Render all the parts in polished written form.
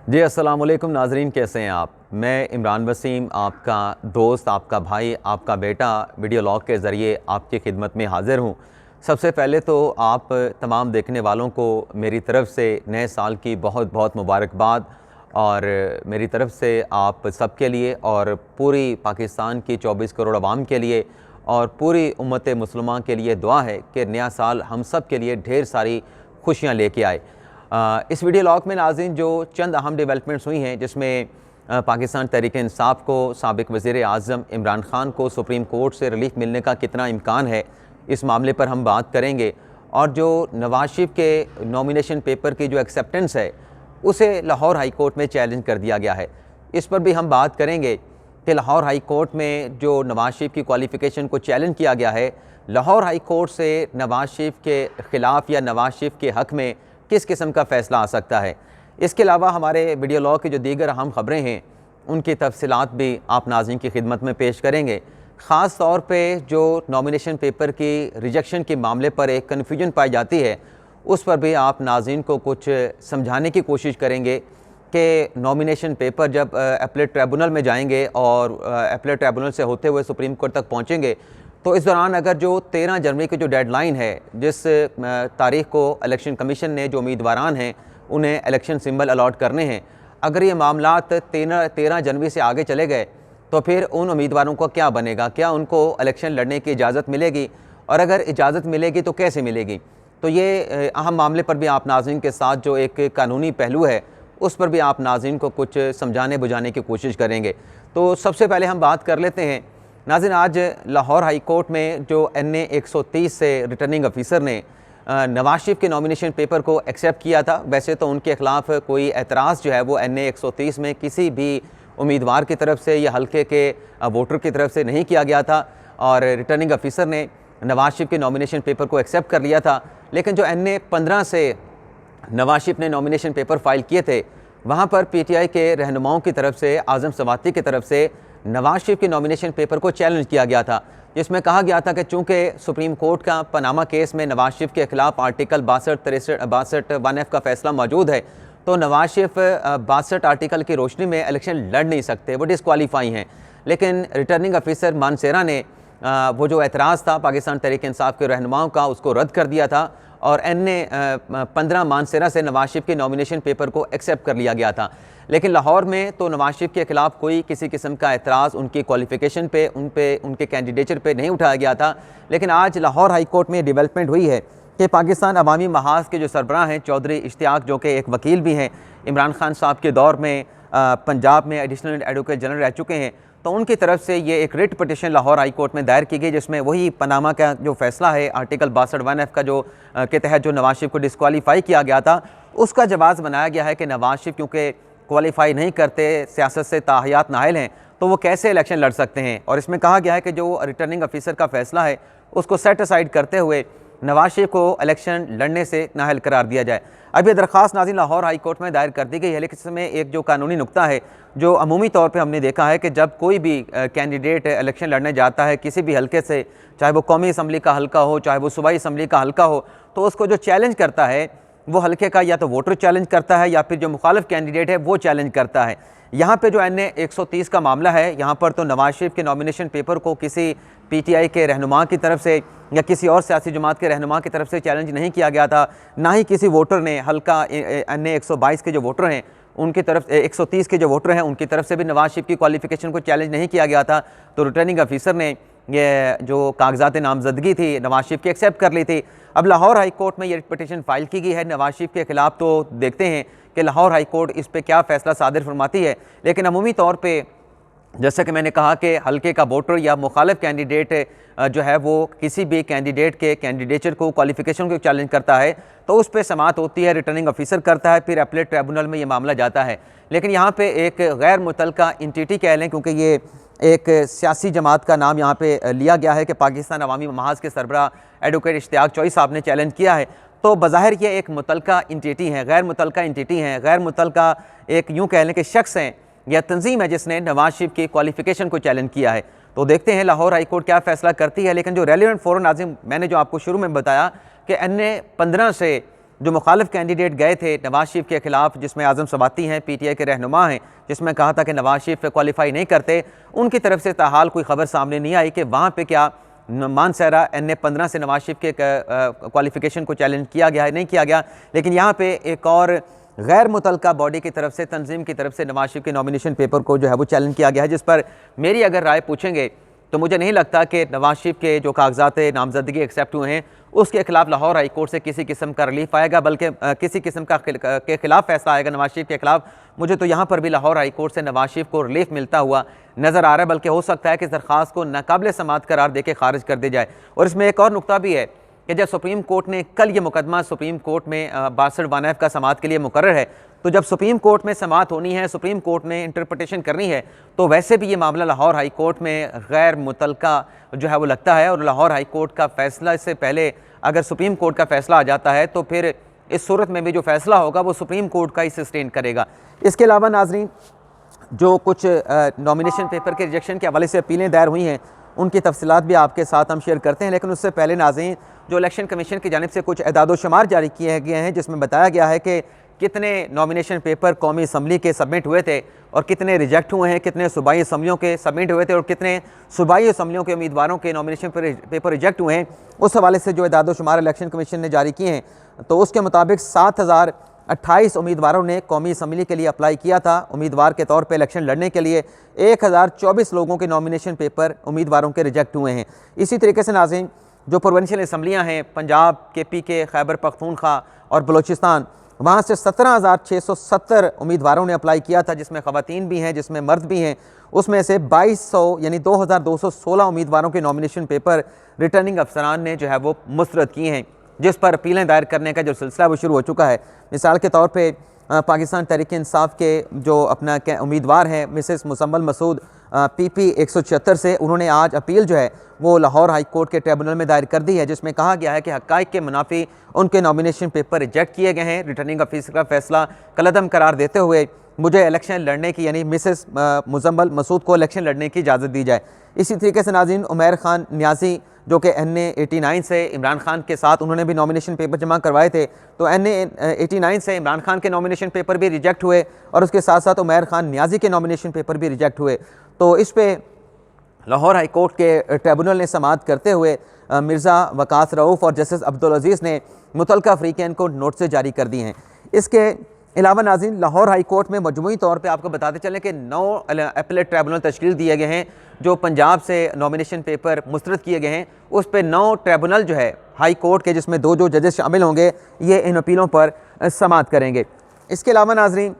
जी अस्सलाम वालेकुम नाजरीन, कैसे हैं आप। मैं इमरान वसीम, आपका दोस्त, आपका भाई, आपका बेटा वीडियो लॉग के ज़रिए आपकी खिदमत में हाज़िर हूँ। सबसे पहले तो आप तमाम देखने वालों को मेरी तरफ़ से नए साल की बहुत बहुत मुबारकबाद और मेरी तरफ़ से आप सब के लिए और पूरी पाकिस्तान की 24 करोड़ अवाम के लिए और पूरी उम्मत मुसलमान के लिए दुआ है कि नया साल हम सब के लिए ढेर सारी खुशियाँ लेके आए। इस वीडियो लॉग में नाज़रीन जो चंद अहम डेवलपमेंट्स हुई हैं, जिसमें पाकिस्तान तहरीक-ए-इंसाफ़ को साबिक़ वज़ीर आज़म इमरान ख़ान को सुप्रीम कोर्ट से रिलीफ मिलने का कितना इम्कान है, इस मामले पर हम बात करेंगे। और जो नवाज़ शरीफ के नॉमिनेशन पेपर की जो एक्सेप्टेंस है, उसे लाहौर हाई कोर्ट में चैलेंज कर दिया गया है। इस पर भी हम बात करेंगे कि लाहौर हाई कोर्ट में जो नवाज़ शरीफ की क्वालिफ़िकेशन को चैलेंज किया गया है, लाहौर हाई कोर्ट से नवाज़ शरीफ के ख़िलाफ़ या नवाज़ शरीफ के हक़ में किस किस्म का फ़ैसला आ सकता है। इसके अलावा हमारे वीडियो लॉग की जो दीगर अहम ख़बरें हैं, उनकी तफसीलात भी आप नाज़रीन की खिदमत में पेश करेंगे। ख़ास तौर पे जो नॉमिनेशन पेपर की रिजेक्शन के मामले पर एक कन्फ्यूजन पाई जाती है, उस पर भी आप नाज़रीन को कुछ समझाने की कोशिश करेंगे कि नॉमिनेशन पेपर जब अपीलेट ट्रिब्यूनल में जाएंगे और अपीलेट ट्रिब्यूनल से होते हुए सुप्रीम कोर्ट तक पहुँचेंगे, तो इस दौरान अगर जो 13 जनवरी की जो डेडलाइन है, जिस तारीख़ को इलेक्शन कमीशन ने जो उम्मीदवारान हैं उन्हें इलेक्शन सिंबल अलॉट करने हैं, अगर ये मामलात 13 जनवरी से आगे चले गए तो फिर उन उम्मीदवारों को क्या बनेगा, क्या उनको इलेक्शन लड़ने की इजाज़त मिलेगी, और अगर इजाज़त मिलेगी तो कैसे मिलेगी। तो ये अहम मामले पर भी आप नाज़रीन के साथ जो एक कानूनी पहलू है, उस पर भी आप नाज़रीन को कुछ समझाने बुझाने की कोशिश करेंगे। तो सबसे पहले हम बात कर लेते हैं नाज़रीन, आज लाहौर हाई कोर्ट में जो NA 130 से रिटर्निंग अफीसर ने नवाज़ शरीफ के नॉमिनेशन पेपर को एक्सेप्ट किया था। वैसे तो उनके ख़िलाफ़ कोई एतराज़ जो है वो NA 130 में किसी भी उम्मीदवार की तरफ से या हल्के के वोटर की तरफ से नहीं किया गया था, और रिटर्निंग अफीसर ने नवाज़ शरीफ के नॉमिनेशन पेपर को एक्सेप्ट कर लिया था। लेकिन जो NA 15 से नवाज़ शरीफ ने नॉमिनेशन पेपर फ़ाइल किए थे, वहाँ पर PTI के रहनुमाओं की तरफ से, आज़म सवाती की तरफ से नवाज़ शरीफ के नॉमिनेशन पेपर को चैलेंज किया गया था, जिसमें कहा गया था कि चूँकि सुप्रीम कोर्ट का पनामा केस में नवाज़ शरीफ के ख़िलाफ़ आर्टिकल 62 1F का फ़ैसला मौजूद है, तो नवाज़ शरीफ 62 आर्टिकल की रोशनी में इलेक्शन लड़ नहीं सकते, वो डिसक्वालीफाई हैं। लेकिन रिटर्निंग अफीसर मानसेरा ने वो जो एतराज़ था पाकिस्तान तहरीक-ए-इंसाफ़ के रहनुमाओं का, उसको रद्द कर दिया था और NA 15 मानसेरा से नवाज़ शरीफ के नॉमिनेशन पेपर को एक्सेप्ट कर लिया गया था। लेकिन लाहौर में तो नवाज़ शरीफ के ख़िलाफ़ कोई किसी किस्म का एतराज़ उनकी क्वालिफ़िकेशन पे, उनके कैंडिडेचर पे नहीं उठाया गया था। लेकिन आज लाहौर हाई कोर्ट में डेवलपमेंट हुई है कि पाकिस्तान अवामी महाज़ के जो सरबराह हैं चौधरी इश्तियाक, जो कि एक वकील भी हैं, इमरान ख़ान साहब के दौर में पंजाब में एडिशनल एडवोकेट जनरल रह चुके हैं, तो उनकी तरफ से ये एक writ petition Lahore high court में दायर की गई, जिसमें वही पनामा का जो फ़ैसला है आर्टिकल 62 1F का जो के तहत जो नवाज़ शरीफ को डिसक्वालीफाई किया गया था, उसका जवाब बनाया गया है कि नवाज़ शरीफ क्योंकि क्वालिफाई नहीं करते, सियासत से ताहयात नाहिल हैं, तो वो कैसे इलेक्शन लड़ सकते हैं। और इसमें कहा गया है कि जो रिटर्निंग अफीसर का फ़ैसला है उसको सेट असाइड करते हुए नवाज़ शरीफ को इलेक्शन लड़ने से नाअहल करार दिया जाए। अब ये दरख्वास्त नाज़रीन लाहौर हाई कोर्ट में दायर कर दी गई है, लेकिन इसमें एक जो कानूनी नुक्ता है जो अमूमी तौर पे हमने देखा है कि जब कोई भी कैंडिडेट इलेक्शन लड़ने जाता है किसी भी हल्के से, चाहे वो कौमी असम्बली का हल्का हो, चाहे वो सूबाई असम्बली का हल्का हो, तो उसको जो चैलेंज करता है वो हल्के का या तो वोटर चैलेंज करता है या फिर जो मुखालिफ कैंडिडेट है वो चैलेंज करता है। यहाँ पे जो NA 130 का मामला है, यहाँ पर तो नवाज़ शरीफ के नॉमिनेशन पेपर को किसी PTI के रहनुमा की तरफ से या किसी और सियासी जमात के रहनुमा की तरफ से चैलेंज नहीं किया गया था, ना ही किसी वोटर ने, हल्का NA 122 के जो वोटर हैं उनकी तरफ 130 के जो वोटर हैं उनकी तरफ से भी नवाज़ शरीफ की क्वालिफ़िकेशन को चैलेंज नहीं किया गया था। तो रिटर्निंग अफीसर ने ये जो कागजात नामजदगी थी नवाज़ शरीफ की एक्सेप्ट कर ली थी। अब लाहौर हाई कोर्ट में ये पिटीशन फाइल की गई है नवाज़ शरीफ के ख़िलाफ़, तो देखते हैं कि लाहौर हाई कोर्ट इस पे क्या फ़ैसला सादिर फरमाती है। लेकिन अमूमी तौर पे जैसा कि मैंने कहा कि हल्के का वोटर या मुखालिफ कैंडिडेट जो है वो किसी भी कैंडिडेट के कैंडिडेचर को, क्वालिफ़िकेशन को चैलेंज करता है, तो उस पर समाअत होती है, रिटर्निंग अफीसर करता है, फिर अपीलेट ट्रिब्यूनल में ये मामला जाता है। लेकिन यहाँ पे एक गैर मुतल्लका एंटिटी कह लें, क्योंकि ये एक सियासी जमात का नाम यहाँ पे लिया गया है कि पाकिस्तान अवामी महाज़ के सरबराह एडवोकेट इश्तियाक चौधरी साहब ने चैलेंज किया है, तो बज़ाहिर ये एक मुतल्लका एंटिटी है, गैर मुतल्लका एंटिटी है, गैर मुतल्लका एक यूँ कह लें कि शख्स हैं या तंजीम है जिसने नवाज़ शरीफ की क्वालिफ़िकेशन को चैलेंज किया है। तो देखते हैं लाहौर हाई कोर्ट क्या फ़ैसला करती है। लेकिन जो रेलिवेंट फ़ोरम नाज़िम मैंने जो आपको शुरू में बताया कि NA 15 से जो मुखालिफ कैंडिडेट गए थे नवाज शरीफ के ख़िलाफ़, जिसमें आज़म सवाती हैं, PTI के रहनुमा हैं, जिसमें कहा था कि नवाज शरीफ क्वालिफाई नहीं करते, उनकी तरफ से ताहाल कोई ख़बर सामने नहीं आई कि वहाँ पे क्या मानसहरा NA-15 से नवाज शरीफ के क्वालिफ़िकेशन को चैलेंज किया गया है, नहीं किया गया। लेकिन यहाँ पे एक और गैर मुतलका बॉडी की तरफ से, तंजीम की तरफ से नवाज शरीफ के नॉमिनेशन पेपर को जो है वो चैलेंज किया गया है, जिस पर मेरी अगर राय पूछेंगे तो मुझे नहीं लगता कि नवाज शरीफ के जो कागजात नामजदगी एक्सेप्ट हुए हैं उसके खिलाफ लाहौर हाई कोर्ट से किसी किस्म का रिलीफ आएगा, बल्कि किसी किस्म का के खिलाफ फैसला आएगा नवाज शरीफ के खिलाफ। मुझे तो यहाँ पर भी लाहौर हाई कोर्ट से नवाज शरीफ को रिलीफ मिलता हुआ नज़र आ रहा है, बल्कि हो सकता है कि दरख्वास्त को नाकाबिल समाअत करार देके खारिज कर दी जाए। और इसमें एक और नुकता भी है कि जब सुप्रीम कोर्ट ने कल ये मुकदमा सुप्रीम कोर्ट में 62 का समाअत के लिए मुकर्रर है, तो जब सुप्रीम कोर्ट में समाअत होनी है, सुप्रीम कोर्ट ने इंटरप्रटेशन करनी है, तो वैसे भी ये मामला लाहौर हाई कोर्ट में गैर मुतलका जो है वो लगता है। और लाहौर हाई कोर्ट का फैसला इससे पहले अगर सुप्रीम कोर्ट का फैसला आ जाता है तो फिर इस सूरत में भी जो फैसला होगा वो सुप्रीम कोर्ट का ही सस्टेन करेगा। इसके अलावा नाजरीन, जो कुछ नॉमिनेशन पेपर के रिजेक्शन के हवाले से अपीलें दायर हुई हैं उनकी तफसीलात भी आपके साथ हम शेयर करते हैं। लेकिन उससे पहले नाज़रीन, जो इलेक्शन कमीशन की जानिब से कुछ एदाद व शुमार जारी किए गए हैं, जिसमें बताया गया है कि कितने नॉमिनेशन पेपर कौमी असम्बली के सबमिट हुए थे और कितने रिजेक्ट हुए हैं, कितने सूबाई असम्बलियों के सबमिट हुए थे और कितने सूबाई असम्बलियों के उम्मीदवारों के नॉमिनेशन पेपर रिजेक्ट हुए हैं। उस हवाले से जो एदाद व शुमार इलेक्शन कमीशन ने जारी किए हैं, तो उसके मुताबिक 7028 उम्मीदवारों ने कौमी असम्बली के लिए अप्लाई किया था उम्मीदवार के तौर पर इलेक्शन लड़ने के लिए। 1024 लोगों के नॉमिनेशन पेपर उम्मीदवारों के रिजेक्ट हुए हैं। इसी तरीके से नाज़रीन, जो प्रोविंशियल असम्बलियाँ हैं पंजाब, KP, खैबर पख्तूनख्वा और बलोचिस्तान, वहाँ से 17,670 उम्मीदवारों ने अप्लाई किया था, जिसमें ख़वातीन भी हैं, जिसमें मर्द भी हैं। उसमें से 2200 यानी 2216 उम्मीदवारों के नॉमिनेशन पेपर रिटर्निंग अफसरान ने जो है वो मुस्तरद किए हैं, जिस पर अपीलें दायर करने का जो सिलसिला वो शुरू हो चुका है। मिसाल के तौर पे पाकिस्तान तहरीक इंसाफ के जो अपना उम्मीदवार हैं मिसेस मुसम्मल मसूद PP 176 से, उन्होंने आज अपील जो है वो लाहौर हाई कोर्ट के ट्रिब्यूनल में दायर कर दी है, जिसमें कहा गया है कि हक़ाइक़ के मुनाफी उनके नॉमिनेशन पेपर रिजेक्ट किए गए हैं। रिटर्निंग ऑफिसर का फैसला कलअदम करार देते हुए मुझे इलेक्शन लड़ने की, यानी मिसेस मुसम्मल मसूद को इलेक्शन लड़ने की इजाज़त दी जाए। इसी तरीके से नाज़रीन, उमैर खान न्याजी जो कि NA-89 से इमरान खान के साथ उन्होंने भी नॉमिनेशन पेपर जमा करवाए थे, तो NA-89 से इमरान खान के नॉमिनेशन पेपर भी रिजेक्ट हुए और उसके साथ साथ उमैर खान न्याजी के नॉमिनेशन पेपर भी रिजेक्ट हुए। तो इस पे लाहौर हाई कोर्ट के ट्रिब्यूनल ने समाअत करते हुए मिर्ज़ा वकास रऊफ़ और जस्टिस अब्दुल अजीज़ ने मुतलका फ़रीक़ैन को नोटिस जारी कर दिए हैं। इसके अलावा नाज़रीन, लाहौर हाई कोर्ट में मजमूई तौर पे आपको बताते चलें कि 9 अपीलेट ट्रिब्यूनल तश्कील दिए गए हैं। जो पंजाब से नॉमिनेशन पेपर मुस्तरद किए गए हैं उस पर 9 ट्रिब्यूनल जो है हाई कोर्ट के, जिसमें 2 जजेस शामिल होंगे, ये इन अपीलों पर समाअत करेंगे। इसके अलावा नाज़रीन,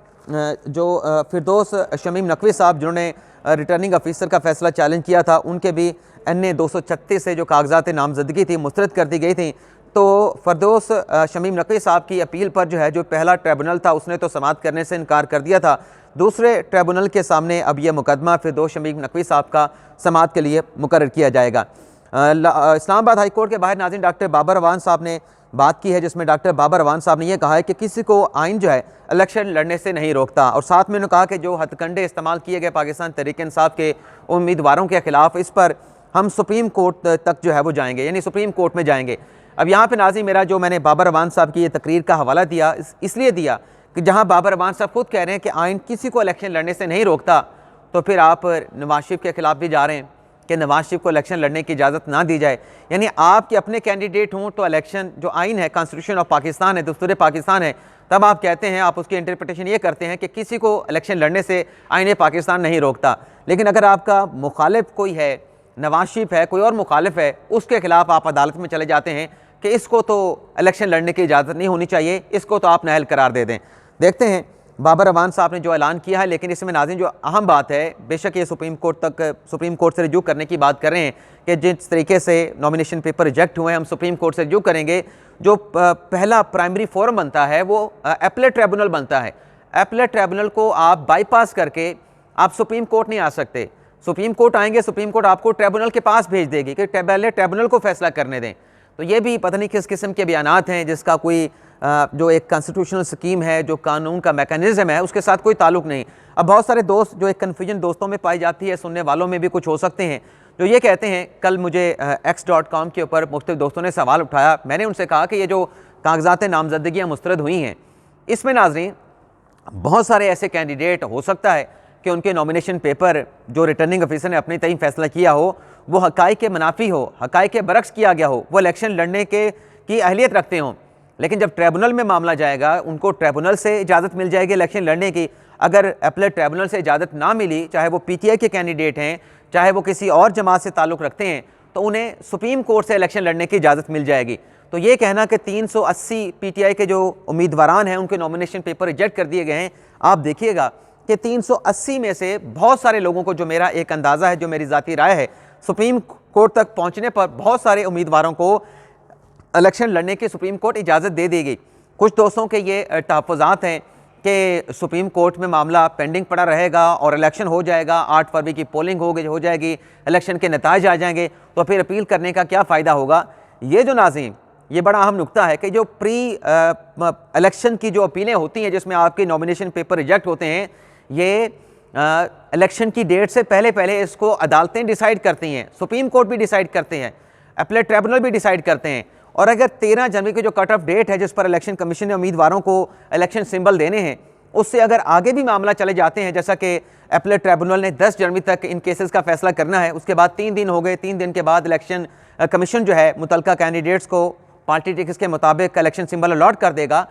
जो फिरदौस शमीम नकवी साहब जिन्होंने रिटर्निंग ऑफिसर का फैसला चैलेंज किया था, उनके भी NA-236 से जो कागजात नामजदगी थी मुस्तरद कर दी गई थी। तो फिरदौस शमीम नकवी साहब की अपील पर जो है, जो पहला ट्रिब्यूनल था उसने तो समाअत करने से इनकार कर दिया था। दूसरे ट्रिब्यूनल के सामने अब यह मुकदमा फिरदौस शमीम नकवी साहब का समाअत के लिए मुकर्रर किया जाएगा। इस्लामाबाद हाई कोर्ट के बाहर नाज़रीन डॉक्टर बाबर अवान साहब ने बात की है, जिसमें डॉक्टर बाबर अवान साहब ने यह कहा है कि किसी को आइन जो है इलेक्शन लड़ने से नहीं रोकता, और साथ में उन्होंने कहा कि जो हथकंडे इस्तेमाल किए गए पाकिस्तान तहरीक इंसाफ के उम्मीदवारों के खिलाफ, इस पर हम सुप्रीम कोर्ट तक जो है वो जाएंगे, यानी सुप्रीम कोर्ट में जाएंगे। अब यहाँ पे नाज़रीन, मेरा जो मैंने बाबर अवान साहब की ये तकरीर का हवाला दिया इसलिए दिया कि जहाँ बाबर अवान साहब खुद कह रहे हैं कि आइन किसी को इलेक्शन लड़ने से नहीं रोकता, तो फिर आप नवाज शरीफ के खिलाफ भी जा रहे हैं कि नवाज शरीफ को इलेक्शन लड़ने की इजाज़त ना दी जाए। यानी आपके अपने कैंडिडेट हों तो इलेक्शन, जो आइन है, कॉन्स्टिट्यूशन ऑफ पाकिस्तान है, दस्तूर पाकिस्तान है, तब आप कहते हैं, आप उसकी इंटरप्रटेशन ये करते हैं कि किसी को इलेक्शन लड़ने से आइन पाकिस्तान नहीं रोकता। लेकिन अगर आपका मुखालिफ कोई है, नवाज शरीफ है, कोई और मुखालिफ है, उसके खिलाफ आप अदालत में चले जाते हैं कि इसको तो इलेक्शन लड़ने की इजाज़त नहीं होनी चाहिए, इसको तो आप नाअहल करार दे दें। देखते हैं बाबर अवान साहब ने जो ऐलान किया है। लेकिन इसमें नाज़रीन, जो अहम बात है, बेशक ये सुप्रीम कोर्ट से रिज्यू करने की बात कर रहे हैं कि जिस तरीके से नॉमिनेशन पेपर रिजेक्ट हुए, हम सुप्रीम कोर्ट से रिज्यू करेंगे। जो पहला प्राइमरी फोरम बनता है वो अपीलेट ट्रिब्यूनल बनता है। अपीलेट ट्रिब्यूनल को आप बाईपास करके आप सुप्रीम कोर्ट नहीं आ सकते। सुप्रीम कोर्ट आएंगे, सुप्रीम कोर्ट आपको ट्रिब्यूनल के पास भेज देगी कि पहले ट्रिब्यूनल को फैसला करने दें। तो ये भी पता नहीं किस किस्म के बयानात हैं, जिसका कोई जो एक कॉन्स्टिट्यूशनल स्कीम है, जो कानून का मैकेनिज्म है, उसके साथ कोई ताल्लुक नहीं। अब बहुत सारे दोस्त, जो एक कन्फ्यूजन दोस्तों में पाई जाती है, सुनने वालों में भी कुछ हो सकते हैं, जो ये कहते हैं, कल मुझे X.com के ऊपर मुख्तलिफ दोस्तों ने सवाल उठाया, मैंने उनसे कहा कि ये जो कागजात नामजदगियाँ मुस्तरद हुई हैं। इसमें नाज़रीन बहुत सारे ऐसे कैंडिडेट हो सकता है कि उनके नॉमिनेशन पेपर जो रिटर्निंग ऑफिसर ने अपने तय फैसला किया हो वो हक़ाइक़ के मुनाफी हो, हक़ाइक़ के बरक्स किया गया हो, वो इलेक्शन लड़ने की अहलियत रखते हों। लेकिन जब ट्रिब्यूनल में मामला जाएगा, उनको ट्रिब्यूनल से इजाज़त मिल जाएगी इलेक्शन लड़ने की। अगर अपीलेट ट्रिब्यूनल से इजाज़त ना मिली, चाहे वो PTI के कैंडिडेट हैं, चाहे वो किसी और जमात से ताल्लुक़ रखते हैं, तो उन्हें सुप्रीम कोर्ट से इलेक्शन लड़ने की इजाज़त मिल जाएगी। तो ये कहना कि 380 PTI के जो उम्मीदवारान हैं उनके नॉमिनेशन पेपर रिजेक्ट कर दिए गए हैं, आप देखिएगा कि 380 में से बहुत सारे लोगों को, जो मेरा एक अंदाज़ा है, जो मेरी ज़ाती राय है, सुप्रीम कोर्ट तक पहुँचने पर बहुत सारे उम्मीदवारों को इलेक्शन लड़ने की सुप्रीम कोर्ट इजाज़त दे देगी। कुछ दोस्तों के ये तहफ़्फ़ुज़ात हैं कि सुप्रीम कोर्ट में मामला पेंडिंग पड़ा रहेगा और इलेक्शन हो जाएगा, 8 फरवरी की पोलिंग हो जाएगी, इलेक्शन के नताइज आ जाएंगे, तो फिर अपील करने का क्या फ़ायदा होगा। ये जो नाज़रीन, ये बड़ा अहम नुक्ता है कि जो प्री इलेक्शन की जो अपीलें होती हैं, जिसमें आपके नॉमिनेशन पेपर रिजेक्ट होते हैं, ये इलेक्शन की डेट से पहले पहले इसको अदालतें डिसाइड करती हैं, सुप्रीम कोर्ट भी डिसाइड करते हैं, अपीलेट ट्रिब्यूनल भी डिसाइड करते हैं। और अगर 13 जनवरी की जो कट ऑफ डेट है जिस पर इलेक्शन कमीशन ने उम्मीदवारों को इलेक्शन सिंबल देने हैं, उससे अगर आगे भी मामला चले जाते हैं, जैसा कि अपीलेट ट्रिब्यूनल ने 10 जनवरी तक इन केसेस का फैसला करना है, उसके बाद 3 दिन हो गए, 3 दिन के बाद इलेक्शन कमीशन जो है मुतल्लिका कैंडिडेट्स को पार्टी टिकट्स के मुताबिक इलेक्शन सिंबल अलॉट कर देगा।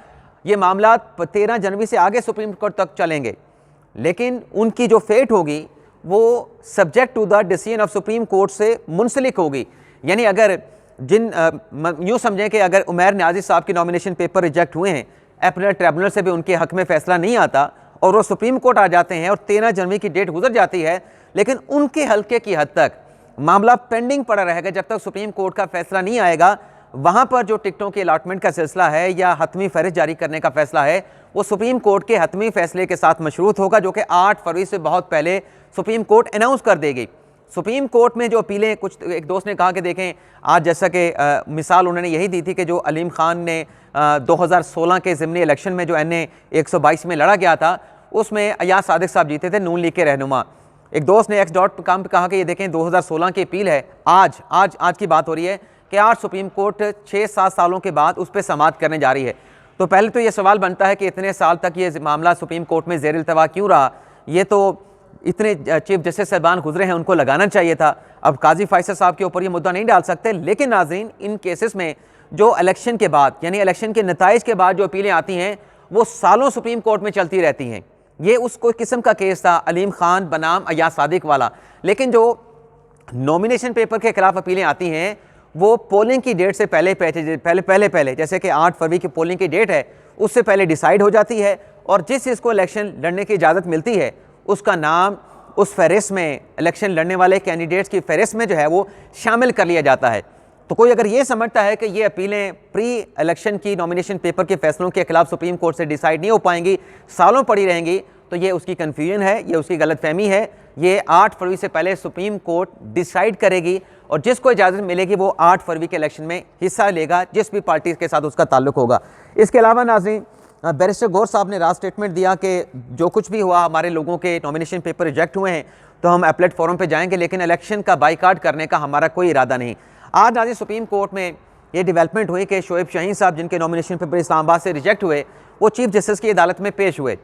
ये मामला 13 जनवरी से आगे सुप्रीम कोर्ट तक चलेंगे, लेकिन उनकी जो फेट होगी वो subject to the decision of Supreme Court से मुंसलिक होगी। यानी अगर यूँ समझें कि अगर उमैर न्याज़ी साहब के नॉमिनेशन पेपर रिजेक्ट हुए हैं, अपीलेट ट्रिब्यूनल से भी उनके हक़ में फ़ैसला नहीं आता और वो सुप्रीम कोर्ट आ जाते हैं और 13 जनवरी की डेट गुजर जाती है, लेकिन उनके हल्के की हद तक मामला पेंडिंग पड़ा रहेगा जब तक सुप्रीम कोर्ट का फैसला नहीं आएगा। वहाँ पर जो टिकटों के अलाटमेंट का सिलसिला है या हतमी फहरिस्त जारी करने का फैसला है, वो सुप्रीम कोर्ट के हतमी फैसले के साथ मशरूत होगा, जो कि 8 फरवरी से बहुत पहले सुप्रीम कोर्ट अनाउंस कर देगी। सुप्रीम कोर्ट में जो अपीलें, कुछ एक दोस्त ने कहा कि देखें, आज जैसा कि मिसाल उन्होंने यही दी थी कि जो अलीम खान ने 2016 के ज़िमनी इलेक्शन में जो NA 122 में लड़ा गया था, उसमें अयाज सादिक साहब जीते थे, नून लीग के रहनुमा। एक दोस्त ने x.com पे कहा कि ये देखें 2016 की अपील है, आज की बात हो रही है कि आज सुप्रीम कोर्ट 6-7 सालों के बाद उस पर समाअत करने जा रही है। तो पहले तो ये सवाल बनता है कि इतने साल तक ये मामला सुप्रीम कोर्ट में ज़ेर इल्तवा क्यों रहा। ये तो इतने चीफ जस्टिस साहबान गुजरे हैं, उनको लगाना चाहिए था। अब काजी फैसल साहब के ऊपर ये मुद्दा नहीं डाल सकते। लेकिन नाज़रीन, इन केसेस में जो इलेक्शन के बाद, यानी इलेक्शन के नताइज के बाद जो अपीलें आती हैं, वो सालों सुप्रीम कोर्ट में चलती रहती हैं। ये उसको किस्म का केस था अलीम खान बनाम अयाज सादिक वाला। लेकिन जो नॉमिनेशन पेपर के खिलाफ अपीलें आती हैं, वो पोलिंग की डेट से पहले जैसे कि 8 फरवरी की पोलिंग की डेट है, उससे पहले डिसाइड हो जाती है और जिस चीज़ को इलेक्शन लड़ने की इजाज़त मिलती है, उसका नाम उस फहरिस्त में, इलेक्शन लड़ने वाले कैंडिडेट्स की फहरिस्त में जो है वो शामिल कर लिया जाता है। तो कोई अगर ये समझता है कि ये अपीलें प्री इलेक्शन की नॉमिनेशन पेपर के फैसलों के खिलाफ सुप्रीम कोर्ट से डिसाइड नहीं हो पाएंगी, सालों पड़ी रहेंगी, तो ये उसकी कन्फ्यूजन है, ये उसकी गलतफहमी है। ये 8 फरवरी से पहले सुप्रीम कोर्ट डिसाइड करेगी और जिसको इजाज़त मिलेगी वो 8 फरवरी के इलेक्शन में हिस्सा लेगा, जिस भी पार्टी के साथ उसका ताल्लुक होगा। इसके अलावा नाज़रीन, बैरिस्टर गौर साहब ने रात स्टेटमेंट दिया कि जो कुछ भी हुआ, हमारे लोगों के नॉमिनेशन पेपर रिजेक्ट हुए हैं तो हम अपीलेट फोरम पे जाएंगे, लेकिन इलेक्शन का बाइकाट करने का हमारा कोई इरादा नहीं। आज नाज़रीन, सुप्रीम कोर्ट में ये डेवलपमेंट हुई कि शोएब शाहीन साहब, जिनके नॉमिनेशन पेपर इस्लामाबाद से रिजेक्ट हुए, वो चीफ जस्टिस की अदालत में पेश हुए।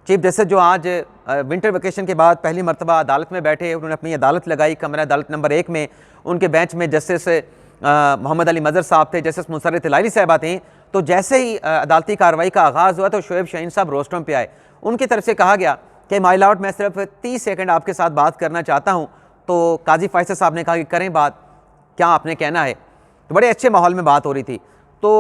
चीफ जस्टिस जो आज विंटर वेकेशन के बाद पहली मरतबा अदालत में बैठे, उन्होंने अपनी अदालत लगाई। कमरा अदालत नंबर 1 में उनके बेंच में जस्टिस मोहम्मद अली मज़हर साहब थे, जस्टिस मुसर्रत इलाही साहबा थी। तो जैसे ही अदालती कार्रवाई का आगाज़ हुआ तो शोएब शाहीन साहब रोस्ट्रम पे आए। उनकी तरफ से कहा गया कि माय लॉर्ड, मैं सिर्फ 30 सेकंड आपके साथ बात करना चाहता हूँ। तो काजी फैसल साहब ने कहा कि करें बात, क्या आपने कहना है। तो बड़े अच्छे माहौल में बात हो रही थी। तो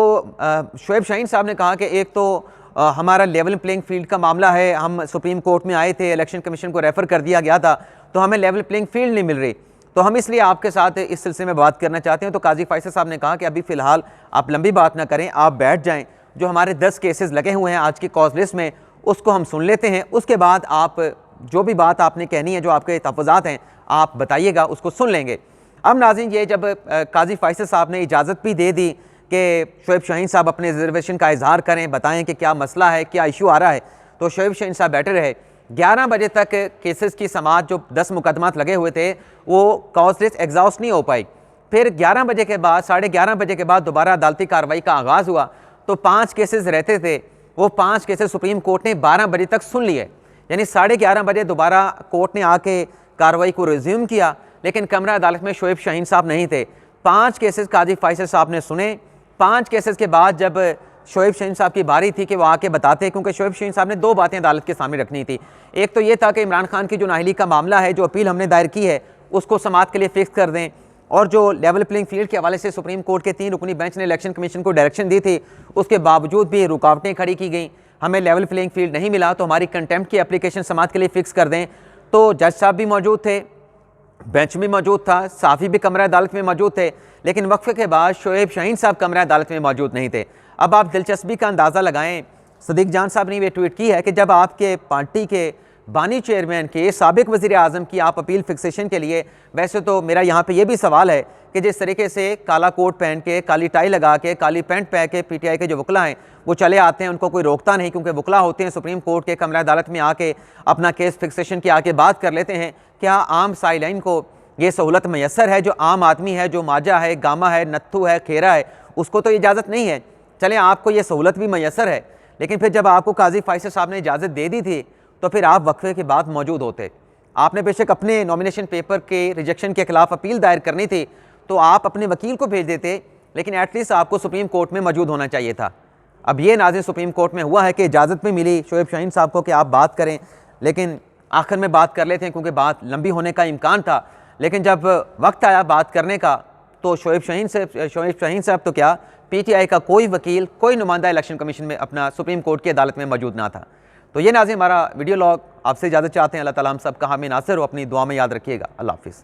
शोएब शाहीन साहब ने कहा कि एक तो हमारा लेवल प्लेइंग फील्ड का मामला है, हम सुप्रीम कोर्ट में आए थे, इलेक्शन कमीशन को रेफ़र कर दिया गया था, तो हमें लेवल प्लेइंग फील्ड नहीं मिल रही, तो हम इसलिए आपके साथ इस सिलसिले में बात करना चाहते हैं। तो काजी फैसल साहब ने कहा कि अभी फ़िलहाल आप लंबी बात ना करें, आप बैठ जाएं, जो हमारे 10 केसेस लगे हुए हैं आज की कॉज लिस्ट में, उसको हम सुन लेते हैं। उसके बाद आप जो भी बात आपने कहनी है, जो आपके तहफ़्फ़ुज़ात हैं, आप बताइएगा, उसको सुन लेंगे। अब नाज़रीन, ये जब काजी फैसल साहब ने इजाज़त भी दे दी कि शोएब शाहीन साहब अपने रिजर्वेशन का इजहार करें, बताएं कि क्या मसला है, क्या इशू आ रहा है, तो शोएब शाहीन साहब बैठे रहे। 11 बजे तक केसेस की समाअत, जो 10 मुकदमात लगे हुए थे, वो कॉज लिस्ट एग्जॉस्ट नहीं हो पाई। फिर 11 बजे के बाद, 11:30 बजे के बाद दोबारा अदालती कार्रवाई का आगाज़ हुआ। तो 5 केसेस रहते थे, वो 5 केसेस सुप्रीम कोर्ट ने 12 बजे तक सुन लिए, यानी 11:30 बजे दोबारा कोर्ट ने आके कार्रवाई को रिज्यूम किया, लेकिन कमरा अदालत में शोएब शाहीन साहब नहीं थे। 5 केसेस काजी फैसल साहब ने सुने। 5 केसेस के बाद जब शोएब शाहीन साहब की बारी थी कि वो आके बताते, क्योंकि शोएब शाहीन साहब ने 2 बातें अदालत के सामने रखनी थी। एक तो ये था कि इमरान खान की जो नाअहली का मामला है, जो अपील हमने दायर की है, उसको समाअत के लिए फिक्स कर दें, और जो लेवल प्लेइंग फील्ड के हवाले से सुप्रीम कोर्ट के 3 रुकनी बेंच ने इलेक्शन कमीशन को डायरेक्शन दी थी, उसके बावजूद भी रुकावटें खड़ी की गई, हमें लेवल प्लेइंग फील्ड नहीं मिला, तो हमारी कंटेम्प्ट की एप्लीकेशन समाअत के लिए फिक्स कर दें। तो जज साहब भी मौजूद थे, बेंच भी मौजूद था, साफ़ी भी कमरा अदालत में मौजूद थे, लेकिन वक्फे के बाद शोएब शाहीन साहब कमरा अदालत में मौजूद नहीं थे। अब आप दिलचस्पी का अंदाज़ा लगाएं, सदीक जान साहब ने ये ट्वीट की है कि जब आपके पार्टी के बानी चेयरमैन के साबिक वज़ीर आज़म की आप अपील फिक्सेशन के लिए, वैसे तो मेरा यहाँ पे ये भी सवाल है कि जिस तरीके से काला कोट पहन के, काली टाई लगा के, काली पैंट पहन के PTI के जो वकला हैं वो चले आते हैं, उनको कोई रोकता नहीं, क्योंकि वकला होते हैं, सुप्रीम कोर्ट के कमरा अदालत में आके अपना केस फिक्सेशन की आके बात कर लेते हैं। क्या आम साइलाइन को ये सहूलत मैसर है? जो आम आदमी है, जो माजा है, गामा है, नत्थू है, खेरा है, उसको तो इजाज़त नहीं है। चलें, आपको ये सहूलत भी मैसर है, लेकिन फिर जब आपको काजी फैसल साहब ने इजाज़त दे दी थी तो फिर आप वक्फे के बाद मौजूद होते। आपने बेशक अपने नॉमिनेशन पेपर के रिजेक्शन के खिलाफ अपील दायर करनी थी, तो आप अपने वकील को भेज देते, लेकिन एटलीस्ट आपको सुप्रीम कोर्ट में मौजूद होना चाहिए था। अब ये नाज़िर सुप्रीम कोर्ट में हुआ है कि इजाज़त भी मिली शोएब शाहीन साहब को कि आप बात करें, लेकिन आखिर में बात कर लेते हैं, क्योंकि बात लंबी होने का इम्कान था। लेकिन जब वक्त आया बात करने का, तो शोएब शाहीन साहब तो क्या, PTI का कोई वकील, कोई नुमाइंदा इलेक्शन कमीशन में अपना सुप्रीम कोर्ट की अदालत में मौजूद ना था। तो ये नाज़िर हमारा वीडियो लॉग, आपसे इजाज़त चाहते हैं। अल्लाह ताला हम सब का हामी नासिर हो, अपनी दुआ में याद रखिएगा। अल्लाह हाफ़िज़।